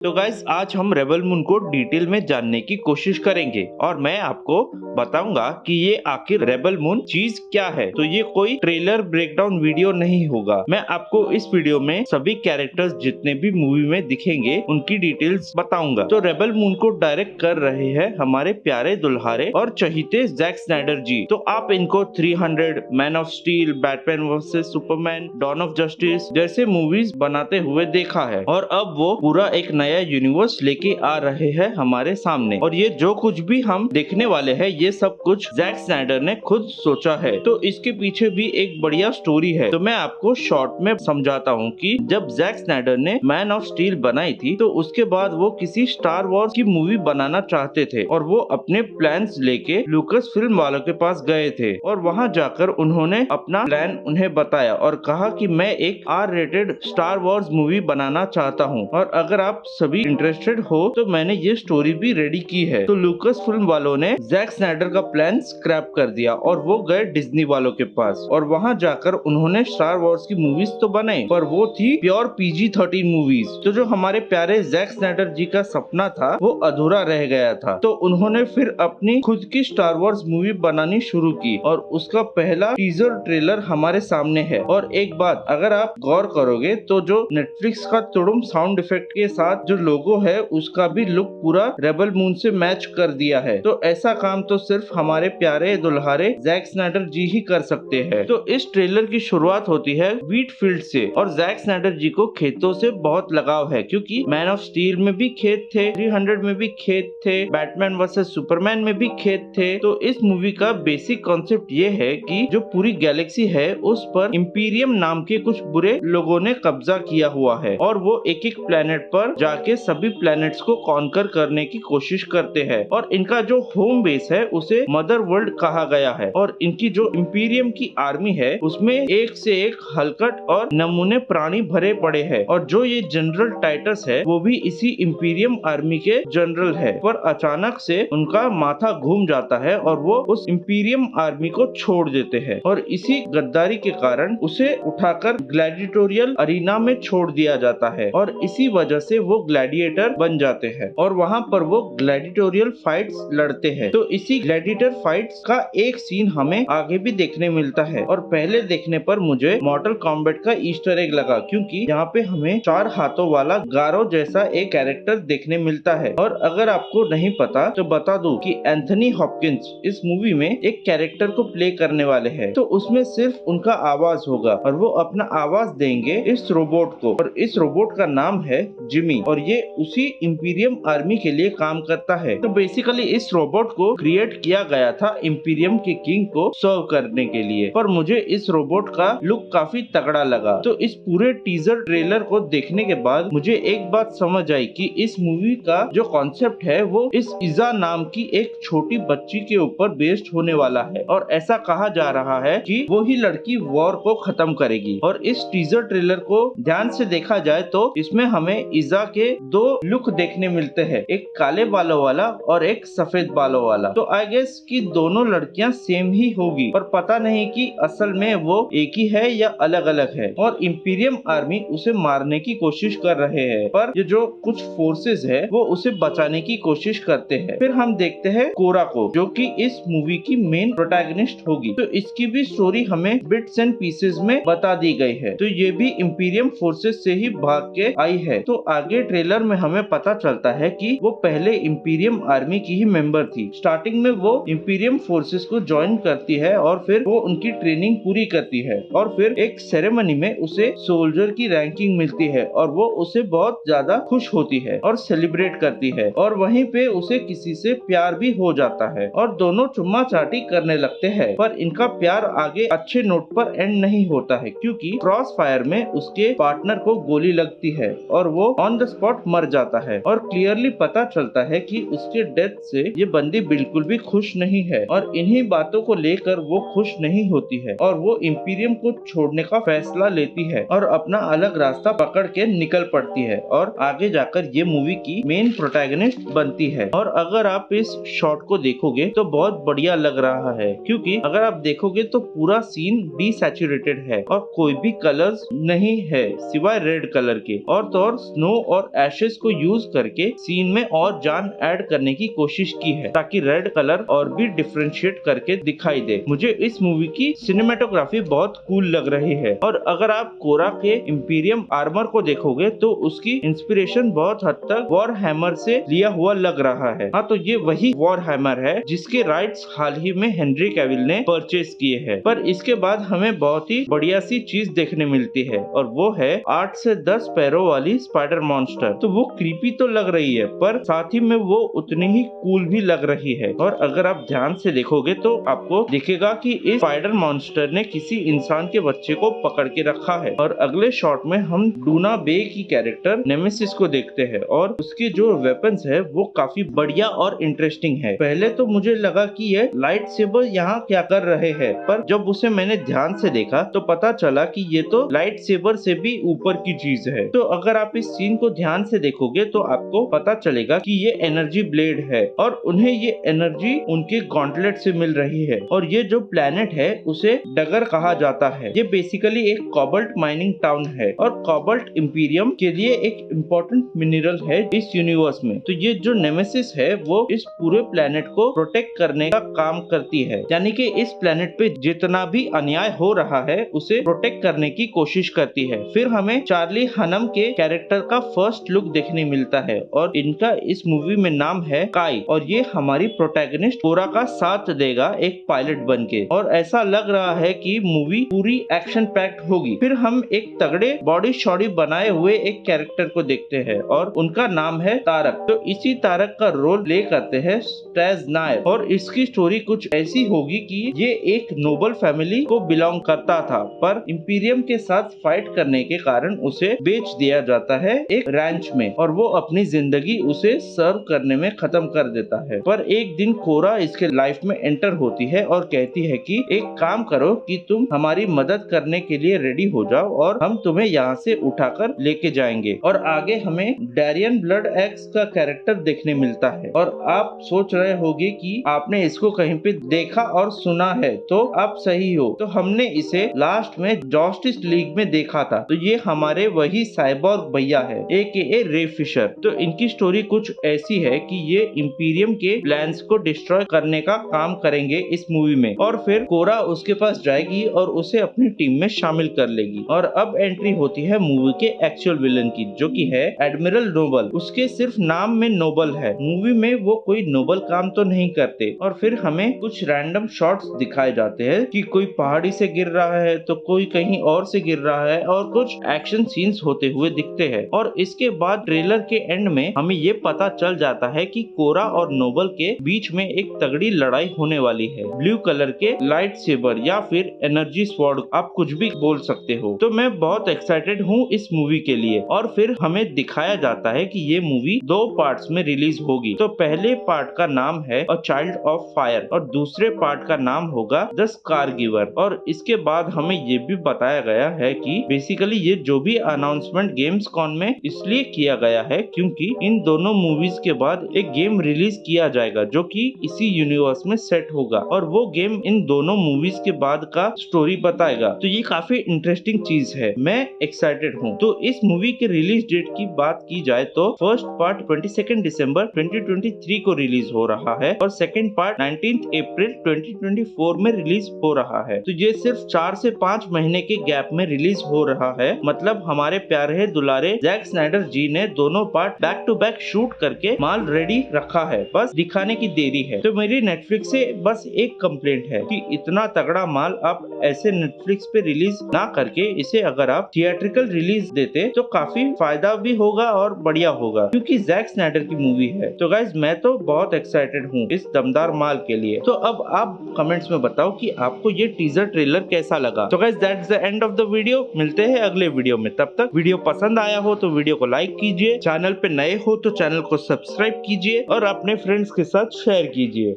तो गाइस आज हम रेबल मून को डिटेल में जानने की कोशिश करेंगे और मैं आपको बताऊंगा कि ये आखिर रेबल मून चीज क्या है। तो ये कोई ट्रेलर ब्रेकडाउन वीडियो नहीं होगा। मैं आपको इस वीडियो में सभी कैरेक्टर्स जितने भी मूवी में दिखेंगे उनकी डिटेल्स बताऊंगा। तो रेबल मून को डायरेक्ट कर रहे हैं हमारे प्यारे दुल्हारे और चहीते जैक स्नाइडर जी। तो आप इनको 300, man of steel, batman versus superman, dawn of justice जैसे मूवीज बनाते हुए देखा है और अब वो पूरा एक नया यूनिवर्स लेके आ रहे हैं हमारे सामने। और ये जो कुछ भी हम देखने वाले हैं ये सब कुछ जैक स्नाइडर ने खुद सोचा है। तो इसके पीछे भी एक बढ़िया स्टोरी है। तो मैं आपको शॉर्ट में समझाता हूँ कि जब जैक स्नाइडर ने मैन ऑफ स्टील बनाई थी तो उसके बाद वो किसी स्टार वॉर्स की मूवी बनाना चाहते थे और वो अपने प्लान्स लेके लूकस फिल्म वालों के पास गए थे और वहाँ जाकर उन्होंने अपना प्लान उन्हें बताया और कहा कि मैं एक R-rated स्टार वॉर्स मूवी बनाना चाहता हूँ और अगर आप सभी इंटरेस्टेड हो तो मैंने ये स्टोरी भी रेडी की है। तो लूकस फिल्म वालों ने जैक स्नाइडर का प्लान स्क्रैप कर दिया और वो गए डिज्नी वालों के पास और वहाँ जाकर उन्होंने स्टार वॉर्स की मूवीज तो बनाई पर वो थी प्योर PG-13 मूवीज। तो जो हमारे प्यारे जैक स्नाइडर जी का सपना था वो अधूरा रह गया था। तो उन्होंने फिर अपनी खुद की स्टार वॉर्स मूवी बनानी शुरू की और उसका पहला टीजर ट्रेलर हमारे सामने है। और एक बात अगर आप गौर करोगे तो जो नेटफ्लिक्स का तुड़ुम साउंड इफेक्ट के साथ जो लोगो है उसका भी लुक पूरा रेबल मून से मैच कर दिया है। तो ऐसा काम तो सिर्फ हमारे प्यारे दुल्हारे जैक स्नाइडर जी ही कर सकते हैं। तो इस ट्रेलर की शुरुआत होती है व्हीट फील्ड से और जैक स्नाइडर जी को खेतों से बहुत लगाव है क्योंकि मैन ऑफ स्टील में भी खेत थे, 300 में भी खेत थे, बैटमैन वर्सेस सुपरमैन में भी खेत थे। तो इस मूवी का बेसिक कॉन्सेप्ट ये है कि जो पूरी गैलेक्सी है उस पर इंपीरियम नाम के कुछ बुरे लोगों ने कब्जा किया हुआ है और वो एक एक प्लेनेट पर जाके सभी प्लैनेट्स को कॉन्कर करने की कोशिश करते हैं और इनका जो होम बेस है उसे मदर वर्ल्ड कहा गया है और इनकी जो इंपीरियम की आर्मी है उसमें एक से एक हलकट और नमूने प्राणी भरे पड़े हैं और जो ये जनरल टाइटस है वो भी इसी इंपीरियम आर्मी के जनरल है। पर अचानक से उनका माथा घूम जाता है और वो उस इंपीरियम आर्मी को छोड़ देते हैं और इसी गद्दारी के कारण उसे उठाकर ग्लैडिएटोरियल अरीना में छोड़ दिया जाता है और इसी वजह से वो ग्लैडिएटर बन जाते हैं और वहाँ पर वो ग्लैडिएटोरियल फाइट्स लड़ते हैं। तो इसी ग्लैडिएटर फाइट्स का एक सीन हमें आगे भी देखने मिलता है और पहले देखने पर मुझे मॉर्टल कॉम्बैट का ईस्टर एग लगा क्योंकि यहाँ पे हमें 4 हाथों वाला गारो जैसा एक कैरेक्टर देखने मिलता है। और अगर आपको नहीं पता तो बता दूं कि एंथनी हॉपकिंस इस मूवी में एक कैरेक्टर को प्ले करने वाले हैं। तो उसमें सिर्फ उनका आवाज होगा और वो अपना आवाज देंगे इस रोबोट को और इस रोबोट का नाम है जिमी और ये उसी इंपीरियम आर्मी के लिए काम करता है। तो बेसिकली इस रोबोट को क्रिएट किया गया था इंपीरियम के किंग को सर्व करने के लिए। पर मुझे इस रोबोट का लुक काफी तगड़ा लगा। तो इस पूरे टीजर ट्रेलर को देखने के बाद मुझे एक बात समझ आई कि इस मूवी का जो कॉन्सेप्ट है वो इस इजा नाम की एक छोटी बच्ची के ऊपर बेस्ड होने वाला है और ऐसा कहा जा रहा है कि वो ही लड़की वॉर को खत्म करेगी। और इस टीजर ट्रेलर को ध्यान से देखा जाए तो इसमें हमें इजा के 2 लुक देखने मिलते हैं, एक काले बालों वाला और एक सफेद बालों वाला। तो आई गेस कि दोनों लड़कियां सेम ही होगी पर पता नहीं कि असल में वो एक ही है या अलग अलग है। और इंपीरियम आर्मी उसे मारने की कोशिश कर रहे हैं पर ये जो कुछ फोर्सेस है वो उसे बचाने की कोशिश करते हैं। फिर हम देखते हैं कोरा को जो कि इस मूवी की मेन प्रोटैगनिस्ट होगी। तो इसकी भी स्टोरी हमें बिट्स एंड पीसेस में बता दी गई है। तो ये भी इंपीरियम फोर्सेस से ही भाग के आई है। तो आगे ट्रेलर में हमें पता चलता है कि वो पहले इंपीरियम आर्मी की ही मेंबर थी। स्टार्टिंग में वो इंपीरियम फोर्सेस को ज्वाइन करती है और फिर वो उनकी ट्रेनिंग पूरी करती है और फिर एक सेरेमनी में उसे सोल्जर की रैंकिंग मिलती है और वो उसे बहुत ज्यादा खुश होती है और सेलिब्रेट करती है और वहीं पे उसे किसी से प्यार भी हो जाता है और दोनों चुम्मा चाटी करने लगते हैं। पर इनका प्यार आगे अच्छे नोट पर एंड नहीं होता है क्योंकि क्रॉस फायर में उसके पार्टनर को गोली लगती है और वो ऑन द स्पॉट मर जाता है और क्लियरली पता चलता है कि उसके डेथ से ये बंदी बिल्कुल भी खुश नहीं है और इन्हीं बातों को लेकर वो खुश नहीं होती है और वो इंपीरियम को छोड़ने का फैसला लेती है और अपना अलग रास्ता पकड़ के निकल पड़ती है और आगे जाकर ये मूवी की मेन प्रोटैगनिस्ट बनती है। और अगर आप इस शॉट को देखोगे तो बहुत बढ़िया लग रहा है क्योंकि अगर आप देखोगे तो पूरा सीन डीसैचुरेटेड है और कोई भी कलर्स नहीं है सिवाय रेड कलर के और तो और स्नो और और एशेस को यूज करके सीन में और जान ऐड करने की कोशिश की है ताकि रेड कलर और भी डिफरेंशिएट करके दिखाई दे। मुझे इस मूवी की सिनेमेटोग्राफी बहुत कूल लग रही है और अगर आप कोरा के इंपीरियम आर्मर को देखोगे तो उसकी इंस्पिरेशन बहुत हद तक वॉर हैमर से लिया हुआ लग रहा है। हाँ, तो ये वही वॉर हैमर है जिसके राइट्स हाल ही में हेनरी कैविल ने परचेज किए हैं। पर इसके बाद हमें बहुत ही बढ़िया सी चीज देखने मिलती है और वो है 8 से 10 पैरों वाली स्पाइडर मॉन्स्टर। तो वो क्रीपी तो लग रही है पर साथ ही में वो उतनी ही कूल भी लग रही है। और अगर आप ध्यान से देखोगे तो आपको दिखेगा कि इस स्पाइडर मॉन्स्टर ने किसी इंसान के बच्चे को पकड़ के रखा है। और अगले शॉट में हम डूना बे की कैरेक्टर नेमेसिस को देखते हैं और उसके जो वेपन्स है वो काफी बढ़िया और इंटरेस्टिंग है। पहले तो मुझे लगा कि ये लाइट सेबर यहाँ क्या कर रहे हैं, पर जब उसे मैंने ध्यान से देखा तो पता चला कि ये तो लाइट सेबर से भी ऊपर की चीज है। तो अगर आप इस सीन को ध्यान से देखोगे तो आपको पता चलेगा कि ये एनर्जी ब्लेड है और उन्हें ये एनर्जी उनके गॉन्टलेट से मिल रही है। और ये जो प्लेनेट है उसे डगर कहा जाता है। ये बेसिकली एक कोबाल्ट माइनिंग टाउन है और कोबाल्ट इंपीरियम के लिए एक इम्पोर्टेंट मिनरल है इस यूनिवर्स में। तो ये जो नेमेसिस है वो इस पूरे प्लेनेट को प्रोटेक्ट करने का काम करती है, यानी कि इस प्लेनेट पे जितना भी अन्याय हो रहा है उसे प्रोटेक्ट करने की कोशिश करती है। फिर हमें चार्ली हनम के कैरेक्टर का फर्स्ट लुक देखने मिलता है और इनका इस मूवी में नाम है काई और ये हमारी प्रोटैगनिस्ट कोरा का साथ देगा एक पायलट बनके। और ऐसा लग रहा है कि मूवी पूरी एक्शन पैक्ड होगी। फिर हम एक तगड़े बॉडी शॉडी बनाए हुए एक कैरेक्टर को देखते हैं और उनका नाम है तारक। तो इसी तारक का रोल प्ले करते हैं स्टैज नायर और इसकी स्टोरी कुछ ऐसी होगी कि ये एक नोबल फैमिली को बिलोंग करता था पर इंपीरियम के साथ फाइट करने के कारण उसे बेच दिया जाता है एक रैंच में और वो अपनी जिंदगी उसे सर्व करने में खत्म कर देता है। पर एक दिन कोरा इसके लाइफ में एंटर होती है और कहती है कि एक काम करो कि तुम हमारी मदद करने के लिए रेडी हो जाओ और हम तुम्हें यहाँ से उठाकर लेके जाएंगे। और आगे हमें डैरियन ब्लड एक्स का कैरेक्टर देखने मिलता है और आप सोच रहे होंगे कि आपने इसको कहीं पे देखा और सुना है, तो आप सही हो। तो हमने इसे लास्ट में जस्टिस लीग में देखा था। तो ये हमारे वही साइबोर्ग भैया है AKA रे फिशर। तो इनकी स्टोरी कुछ ऐसी है कि ये इंपीरियम के प्लान्स को डिस्ट्रॉय करने का काम करेंगे इस मूवी में और फिर कोरा उसके पास जाएगी और उसे अपनी टीम में शामिल कर लेगी। और अब एंट्री होती है मूवी के एक्चुअल विलन की, जो कि है एडमिरल नोबल। उसके सिर्फ नाम में नोबल है, मूवी में वो कोई नोबल काम तो नहीं करते। और फिर हमें कुछ रैंडम शॉट्स दिखाए जाते हैं कि कोई पहाड़ी से गिर रहा है तो कोई कहीं और से गिर रहा है और कुछ एक्शन सीन्स होते हुए दिखते हैं। और इसके बाद ट्रेलर के एंड में हमें ये पता चल जाता है कि कोरा और नोबल के बीच में एक तगड़ी लड़ाई होने वाली है। ब्लू कलर के लाइट सेबर या फिर एनर्जी स्वॉर्ड, आप कुछ भी बोल सकते हो। तो मैं बहुत एक्साइटेड हूँ इस मूवी के लिए। और फिर हमें दिखाया जाता है कि ये मूवी 2 पार्ट्स में रिलीज होगी। तो पहले पार्ट का नाम है अ चाइल्ड ऑफ फायर और दूसरे पार्ट का नाम होगा द स्कार गिवर। और इसके बाद हमें ये भी बताया गया है कि बेसिकली ये जो भी अनाउंसमेंट गेम्स कॉन में इसलिए किया गया है क्योंकि इन दोनों मूवीज के बाद एक गेम रिलीज किया जाएगा जो कि इसी यूनिवर्स में सेट होगा और वो गेम इन दोनों मूवीज के बाद का स्टोरी बताएगा। तो ये काफी इंटरेस्टिंग चीज है, मैं एक्साइटेड हूँ। तो इस मूवी के रिलीज डेट की बात की जाए तो फर्स्ट पार्ट 22 दिसंबर 2023 को रिलीज हो रहा है और सेकंड पार्ट 19 अप्रैल 2024 में रिलीज हो रहा है। तो ये सिर्फ 4 से 5 महीने के गैप में रिलीज हो रहा है। मतलब हमारे प्यारे दुलारे जैक स्नाइडर जी ने दोनों part back to back shoot करके माल रेडी रखा है, बस दिखाने की देरी है। तो मेरी नेटफ्लिक्स से बस एक कंप्लेंट है कि इतना तगड़ा माल आप ऐसे नेटफ्लिक्स पे रिलीज ना करके इसे अगर आप थिएट्रिकल रिलीज देते तो काफी फायदा भी होगा और बढ़िया होगा क्योंकि जैक स्नाइडर की मूवी है। तो गाइज मैं तो बहुत एक्साइटेड हूँ इस दमदार माल के लिए। तो अब आप कमेंट्स में बताओ कि आपको ये टीजर ट्रेलर कैसा लगा। तो guys that's the end of the video. मिलते हैं अगले वीडियो में, तब तक वीडियो पसंद आया हो तो वीडियो को लाइक कीजिए, चैनल पे नए हो तो चैनल को सब्सक्राइब कीजिए और अपने फ्रेंड्स के साथ शेयर कीजिए।